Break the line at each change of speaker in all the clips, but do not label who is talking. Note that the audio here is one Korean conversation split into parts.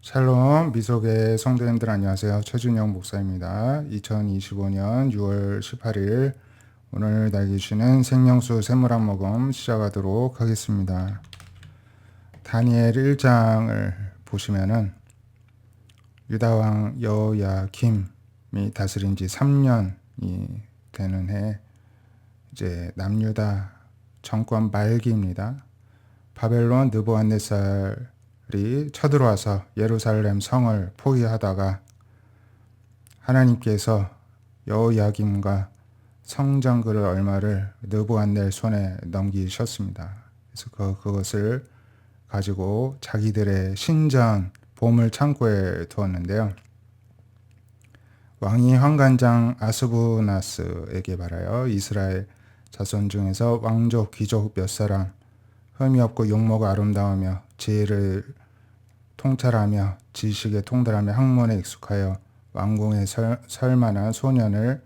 샬롬 미속의 성도님들 안녕하세요. 최준영 목사입니다. 2025년 6월 18일 오늘 날개 주시는 생명수 샘물 한 모금 시작하도록 하겠습니다. 다니엘 1장을 보시면은 유다왕 여호야김이 다스린 지 3년이 되는 해 이제 남유다 정권 말기입니다. 바벨론 느부갓네살이 쳐들어와서 예루살렘 성을 포위하다가 하나님께서 여호야김과 성전그릇 얼마를 느부갓네살 손에 넘기셨습니다. 그래서 그것을 가지고 자기들의 신전 보물 창고에 두었는데요. 왕이 환관장 아스부나스에게 말하여 이스라엘 자손 중에서 왕족 귀족 몇 사람 흠이 없고 용모가 아름다우며 지혜를 통찰하며 지식에 통달하며 학문에 익숙하여 왕궁에 설 만한 소년을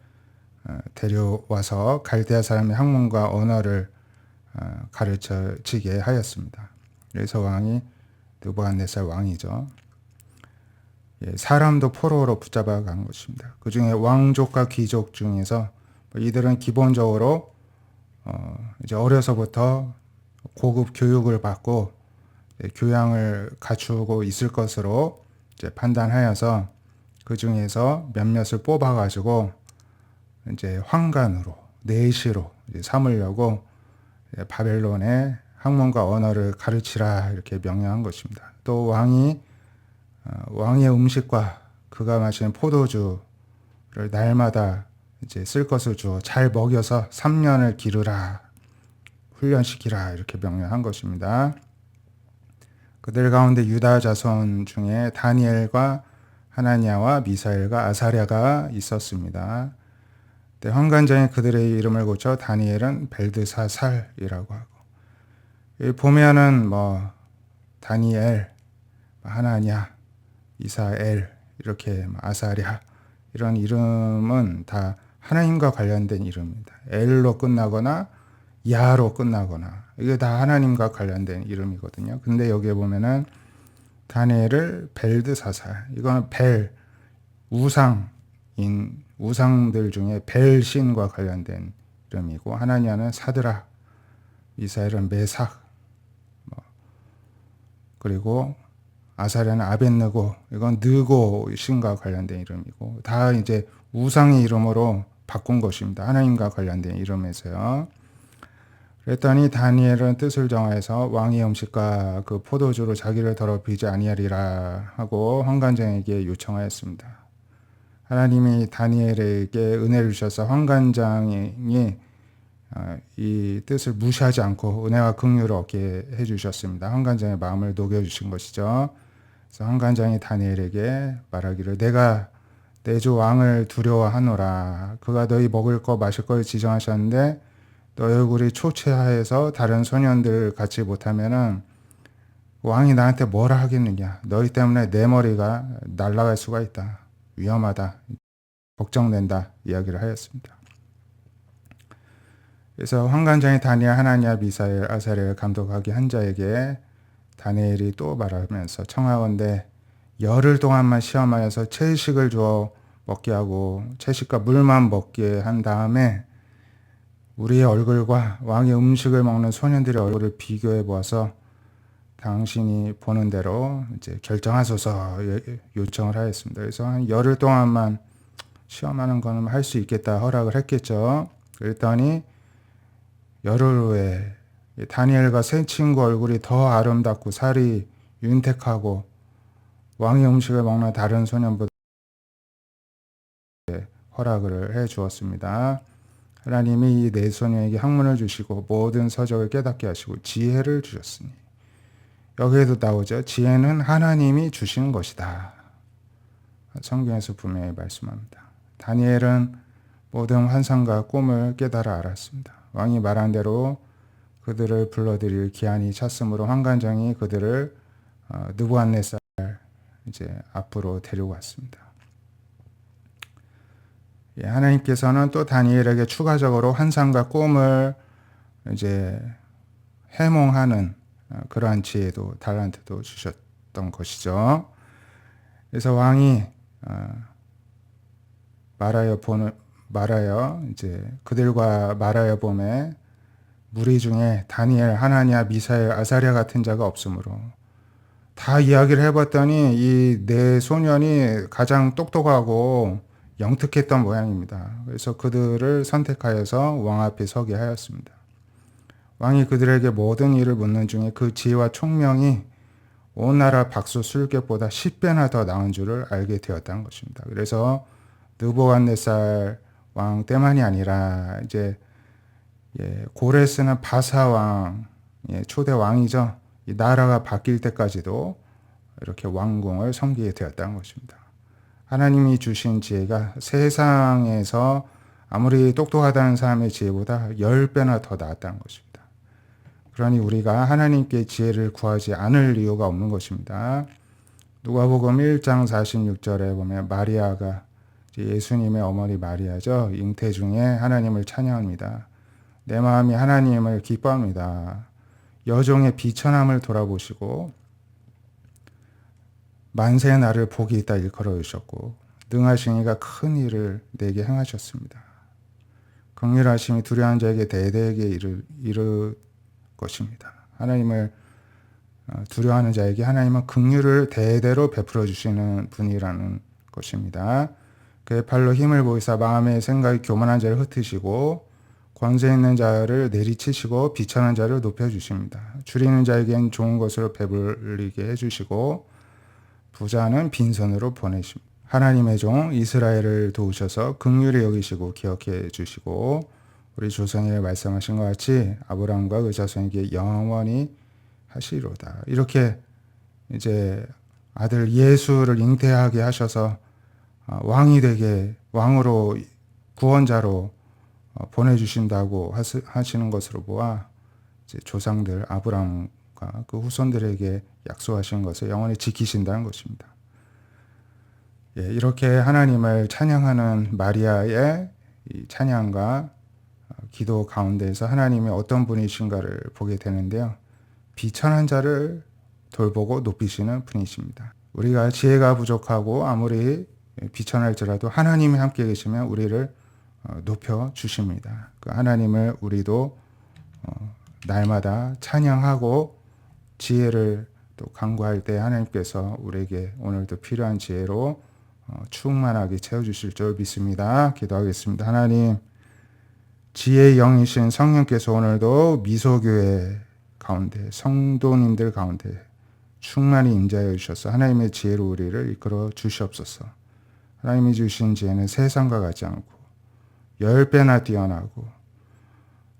데려와서 갈대아 사람의 학문과 언어를 가르치게 하였습니다. 그래서 왕이 느부갓네살 왕이죠. 사람도 포로로 붙잡아 간 것입니다. 그 중에 왕족과 귀족 중에서 이들은 기본적으로 이제 어려서부터 고급 교육을 받고 교양을 갖추고 있을 것으로 이제 판단하여서 그 중에서 몇몇을 뽑아가지고 이제 환관으로 내시로 이제 삼으려고 바벨론의 학문과 언어를 가르치라 이렇게 명령한 것입니다. 또 왕의 음식과 그가 마시는 포도주를 날마다 이제 쓸 것을 주어 잘 먹여서 3년을 기르라 훈련시키라 이렇게 명령한 것입니다. 그들 가운데 유다 자손 중에 다니엘과 하나냐와 미사엘과 아사랴가 있었습니다. 환관장이 그들의 이름을 고쳐 다니엘은 벨드사살이라고 하고, 보면은 다니엘, 하나냐, 이사엘 이렇게 아사랴 이런 이름은 다 하나님과 관련된 이름입니다. 엘로 끝나거나 야로 끝나거나 이게 다 하나님과 관련된 이름이거든요. 근데 여기에 보면은 다니엘을 벨드사살, 이거는 벨 우상들 중에 벨 신과 관련된 이름이고, 하나냐는 사드라, 미사엘은 메삭, 그리고 아사랴는 아벳느고, 이건 느고 신과 관련된 이름이고, 다 이제 우상의 이름으로 바꾼 것입니다. 하나님과 관련된 이름에서요. 그랬더니 다니엘은 뜻을 정하여서 왕의 음식과 그 포도주로 자기를 더럽히지 아니하리라 하고 환관장에게 요청하였습니다. 하나님이 다니엘에게 은혜를 주셔서 환관장이 이 뜻을 무시하지 않고 은혜와 긍휼을 얻게 해주셨습니다. 환관장의 마음을 녹여주신 것이죠. 그래서 환관장이 다니엘에게 말하기를, 내가 내 주 왕을 두려워하노라. 그가 너희 먹을 거 마실 걸 지정하셨는데 너희 얼굴이 초췌하여서 다른 소년들 같이 못하면은 왕이 나한테 뭐라 하겠느냐. 너희 때문에 내 머리가 날아갈 수가 있다. 위험하다. 걱정된다. 이야기를 하였습니다. 그래서 환관장이 다니엘, 하나냐, 미사엘, 아사랴를 감독하기 한 자에게 다니엘이 또 말하면서 청하건대 열흘 동안만 시험하여서 채식을 주어 먹게 하고 채식과 물만 먹게 한 다음에 우리의 얼굴과 왕의 음식을 먹는 소년들의 얼굴을 비교해 보아서 당신이 보는 대로 이제 결정하소서 요청을 하였습니다. 그래서 한 열흘 동안만 시험하는 거는 할 수 있겠다 허락을 했겠죠. 그랬더니 열흘 후에 다니엘과 새 친구 얼굴이 더 아름답고 살이 윤택하고 왕의 음식을 먹는 다른 소년보다 허락을 해 주었습니다. 하나님이 이 네 소년에게 학문을 주시고 모든 서적을 깨닫게 하시고 지혜를 주셨으니, 여기에도 나오죠. 지혜는 하나님이 주시는 것이다. 성경에서 분명히 말씀합니다. 다니엘은 모든 환상과 꿈을 깨달아 알았습니다. 왕이 말한 대로 그들을 불러들일 기한이 찼으므로 환관장이 그들을 느부갓네살 이제 앞으로 데리고 왔습니다. 하나님께서는 또 다니엘에게 추가적으로 환상과 꿈을 이제 해몽하는 그러한 지혜도 달란트도 주셨던 것이죠. 그래서 왕이 말하여 이제 그들과 말하여 보매 무리 중에 다니엘, 하나냐, 미사엘, 아사랴 같은 자가 없으므로 다 이야기를 해봤더니 이 네 소년이 가장 똑똑하고 영특했던 모양입니다. 그래서 그들을 선택하여서 왕 앞에 서게 하였습니다. 왕이 그들에게 모든 일을 묻는 중에 그 지혜와 총명이 온 나라 박수 술객보다 10배나 더 나은 줄을 알게 되었다는 것입니다. 그래서 느부갓네살 왕 때만이 아니라 이제 고레스는 바사 왕, 초대 왕이죠. 이 나라가 바뀔 때까지도 이렇게 왕궁을 섬기게 되었다는 것입니다. 하나님이 주신 지혜가 세상에서 아무리 똑똑하다는 사람의 지혜보다 10배나 더 나았다는 것입니다. 그러니 우리가 하나님께 지혜를 구하지 않을 이유가 없는 것입니다. 누가복음 1장 46절에 보면 마리아가 예수님의 어머니 마리아죠. 잉태 중에 하나님을 찬양합니다. 내 마음이 하나님을 기뻐합니다. 여종의 비천함을 돌아보시고 만세의 날을 복이 있다 일컬어 주셨고 능하신 이가 큰 일을 내게 행하셨습니다. 긍휼하심이 두려운 자에게 대대에게 이를 것입니다. 하나님을 두려워하는 자에게 하나님은 긍휼을 대대로 베풀어 주시는 분이라는 것입니다. 그의 팔로 힘을 보이사 마음의 생각이 교만한 자를 흩으시고 권세 있는 자를 내리치시고 비천한 자를 높여주십니다. 줄이는 자에겐 좋은 것으로 배불리게 해주시고 부자는 빈손으로 보내십니다. 하나님의 종 이스라엘을 도우셔서 긍휼히 여기시고 기억해 주시고 우리 조상에 말씀하신 것 같이 아브라함과 그 자손에게 영원히 하시리로다. 이렇게 이제 아들 예수를 잉태하게 하셔서 왕이 되게 왕으로 구원자로 보내주신다고 하시는 것으로 보아 이제 조상들 아브라함과 그 후손들에게 약속하신 것을 영원히 지키신다는 것입니다. 이렇게 하나님을 찬양하는 마리아의 이 찬양과 기도 가운데에서 하나님이 어떤 분이신가를 보게 되는데요. 비천한 자를 돌보고 높이시는 분이십니다. 우리가 지혜가 부족하고 아무리 비천할지라도 하나님이 함께 계시면 우리를 높여 주십니다. 그 하나님을 우리도 날마다 찬양하고 지혜를 또 간구할 때 하나님께서 우리에게 오늘도 필요한 지혜로 충만하게 채워주실 줄 믿습니다. 기도하겠습니다. 하나님, 지혜의 영이신 성령께서 오늘도 미소교회 가운데 성도님들 가운데 충만히 임재하여 주셔서 하나님의 지혜로 우리를 이끌어 주시옵소서. 하나님이 주신 지혜는 세상과 같지 않고 10배나 뛰어나고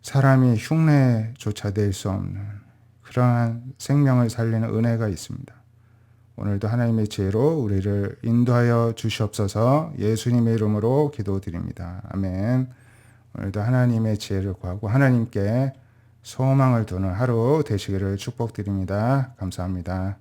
사람이 흉내조차 낼 수 없는 그러한 생명을 살리는 은혜가 있습니다. 오늘도 하나님의 지혜로 우리를 인도하여 주시옵소서. 예수님의 이름으로 기도드립니다. 아멘. 오늘도 하나님의 지혜를 구하고 하나님께 소망을 두는 하루 되시기를 축복드립니다. 감사합니다.